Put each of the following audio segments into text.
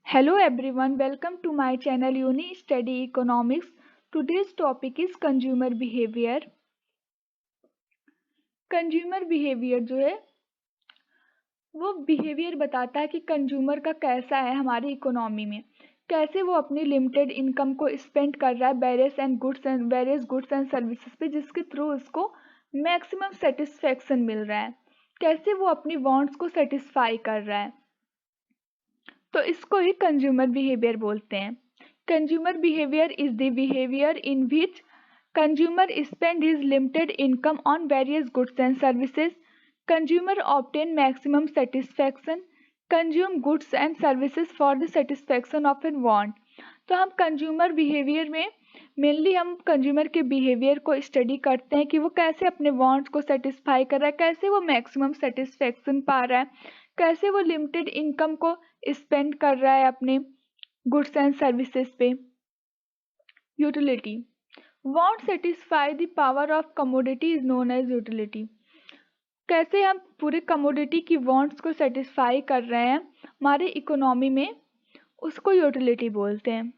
Hello everyone, welcome to my channel Uni Study Economics. Today's topic is consumer behavior. Consumer behaviour जो है वो behaviour बताता है कि कंज्यूमर का कैसा है हमारी इकोनॉमी में, कैसे वो अपनी लिमिटेड इनकम को स्पेंड कर रहा है वेरियस गुड्स एंड सर्विसेज पे, जिसके थ्रू उसको मैक्सिमम सेटिस्फेक्शन मिल रहा है, कैसे वो अपनी वांट्स को सेटिस्फाई कर रहा है। तो इसको ही कंज्यूमर बिहेवियर बोलते हैं। Consumer behaviour is the behaviour in which consumer spend his limited income on various goods and services. Consumer obtain maximum satisfaction. Consume goods and services for the satisfaction of a want. तो हम consumer behaviour में mainly हम consumer के behaviour को study करते हैं कि वो कैसे अपने वांट्स को सेटिस्फाई कर रहा है, कैसे वो मैक्सिमम सेटिस्फेक्शन पा रहा है, कैसे वो लिमिटेड इनकम को स्पेंड कर रहा है अपने गुड्स एंड सर्विसेज पे। Utility Want satisfy the power of commodity is known as utility. कैसे हम पूरे कमोडिटी की वांट्स को सेटिस्फाई कर रहे हैं हमारे इकोनॉमी में, उसको यूटिलिटी बोलते हैं।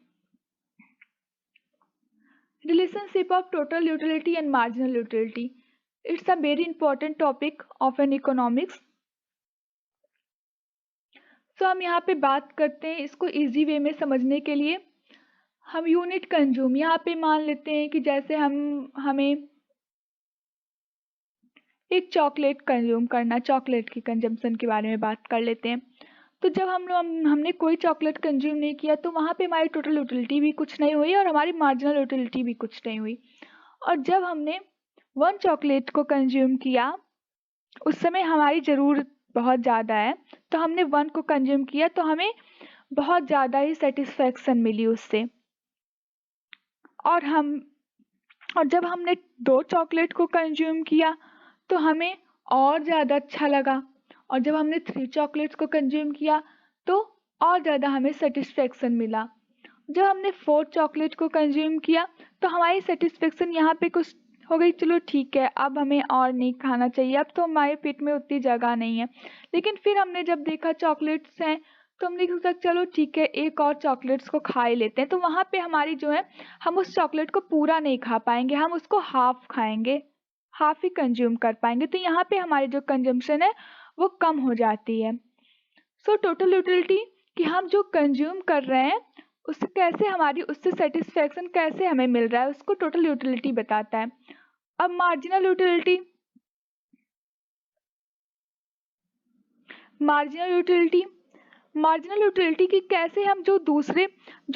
Relationship of total utility and marginal utility, it's a very important topic of N economics. तो हम यहाँ पे बात करते हैं इसको इजी वे में समझने के लिए। हम यूनिट कंज्यूम यहाँ पे मान लेते हैं कि जैसे हमें एक चॉकलेट कंज्यूम करना, चॉकलेट की कंजम्पशन के बारे में बात कर लेते हैं। तो जब हमने कोई चॉकलेट कंज्यूम नहीं किया तो वहाँ पे हमारी टोटल यूटिलिटी भी कुछ नहीं हुई और हमारी मार्जिनल यूटिलिटी भी कुछ नहीं हुई। और जब हमने 1 चॉकलेट को कंज्यूम किया उस समय हमारी ज़रूरत बहुत ज़्यादा है, तो हमने 1 को कंज्यूम किया तो हमें बहुत ज़्यादा ही सेटिस्फेक्शन मिली उससे। और जब हमने 2 चॉकलेट को कंज्यूम किया तो हमें और ज़्यादा अच्छा लगा, और जब हमने 3 चॉकलेट्स को कंज्यूम किया तो और ज़्यादा हमें सेटिस्फेक्शन मिला। जब हमने 4 चॉकलेट को कंज्यूम किया तो हमारी सेटिस्फेक्शन यहाँ पे कुछ हो गई, चलो ठीक है अब हमें और नहीं खाना चाहिए, अब तो हमारे पेट में उतनी जगह नहीं है। लेकिन फिर हमने जब देखा चॉकलेट्स हैं तो हमने सोचा चलो ठीक है एक और चॉकलेट्स को खा ही लेते हैं। तो वहाँ पे हमारी जो है हम उस चॉकलेट को पूरा नहीं खा पाएंगे, हम उसको हाफ खाएंगे, हाफ ही कंज्यूम कर पाएंगे। तो यहाँ पे हमारी जो कंजम्पशन है वो कम हो जाती है। सो टोटल यूटिलिटी कि हम जो कंज्यूम कर रहे हैं उससे कैसे हमारी उससे सेटिस्फेक्शन कैसे हमें मिल रहा है, उसको टोटल यूटिलिटी बताता है। अब मार्जिनल यूटिलिटी, मार्जिनल यूटिलिटी की कैसे हम जो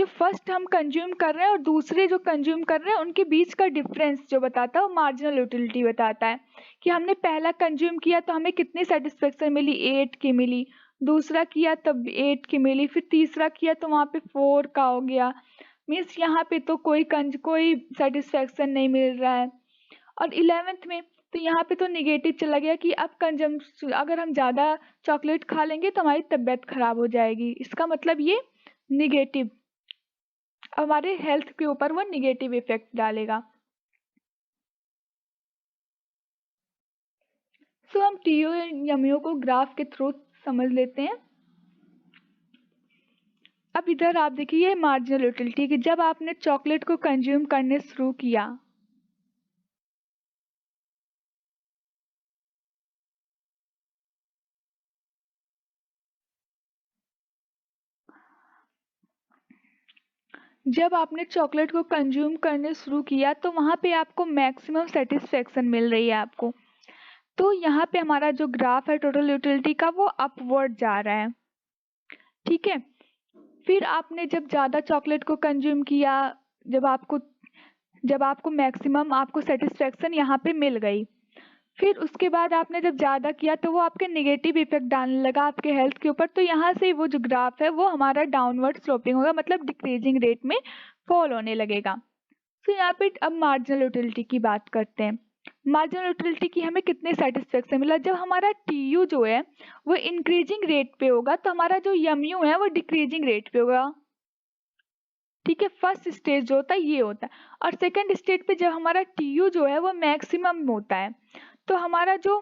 फर्स्ट हम कंज्यूम कर रहे हैं और दूसरे जो कंज्यूम कर रहे हैं उनके बीच का डिफरेंस जो बताता है वो मार्जिनल यूटिलिटी बताता है। कि हमने पहला कंज्यूम किया तो हमें कितनी सेटिस्फेक्शन मिली, 8 की मिली, दूसरा किया तब 8 की मिली, फिर तीसरा किया तो वहाँ पे 4 का हो गया। मीन्स यहाँ पे तो कोई सेटिस्फेक्शन नहीं मिल रहा है। और 11th में तो यहाँ पे तो निगेटिव चला गया कि अब अगर हम ज़्यादा चॉकलेट खा लेंगे तो हमारी तबीयत खराब हो जाएगी, इसका मतलब ये निगेटिव, हमारे हेल्थ के ऊपर वो निगेटिव इफेक्ट डालेगा। सो हम टीओ एमओ को ग्राफ के थ्रू समझ लेते हैं। अब इधर आप देखिए मार्जिनल यूटिलिटी कि जब आपने चॉकलेट को कंज्यूम करने शुरू किया तो वहाँ पे आपको मैक्सिमम सेटिस्फेक्शन मिल रही है आपको। तो यहाँ पे हमारा जो ग्राफ है टोटल यूटिलिटी का वो अपवर्ड जा रहा है, ठीक है। फिर आपने जब ज़्यादा चॉकलेट को कंज्यूम किया, जब आपको मैक्सिमम आपको सेटिस्फेक्शन यहाँ पे मिल गई, फिर उसके बाद आपने जब ज़्यादा किया तो वो आपके नेगेटिव इफेक्ट डालने लगा आपके हेल्थ के ऊपर। तो यहाँ से वो जो ग्राफ है वो हमारा डाउनवर्ड स्लोपिंग होगा, मतलब डिक्रीजिंग रेट में फॉल होने लगेगा। तो यहाँ पे अब मार्जिनल यूटिलिटी की बात करते हैं। मार्जिनल यूटिलिटी की हमें कितने सेटिस्फेक्शन मिला, जब हमारा टीयू जो है वो इंक्रीजिंग रेट पे होगा तो हमारा जो एमयू है वो डिक्रीजिंग रेट पे होगा, ठीक है। फर्स्ट स्टेज जो होता है ये होता है, और सेकंड स्टेज पे जब हमारा टीयू जो है वो मैक्सिमम होता है तो हमारा जो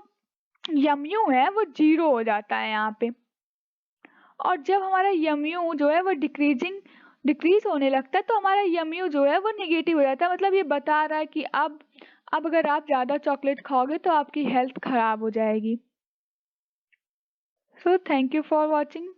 एमयू है वो 0 हो जाता है यहाँ पे। और जब हमारा यमयू जो है वो डिक्रीज होने लगता है तो हमारा यमयू जो है वो नेगेटिव हो जाता है। मतलब ये बता रहा है कि अब अगर आप ज़्यादा चॉकलेट खाओगे तो आपकी हेल्थ खराब हो जाएगी। So thank you for watching.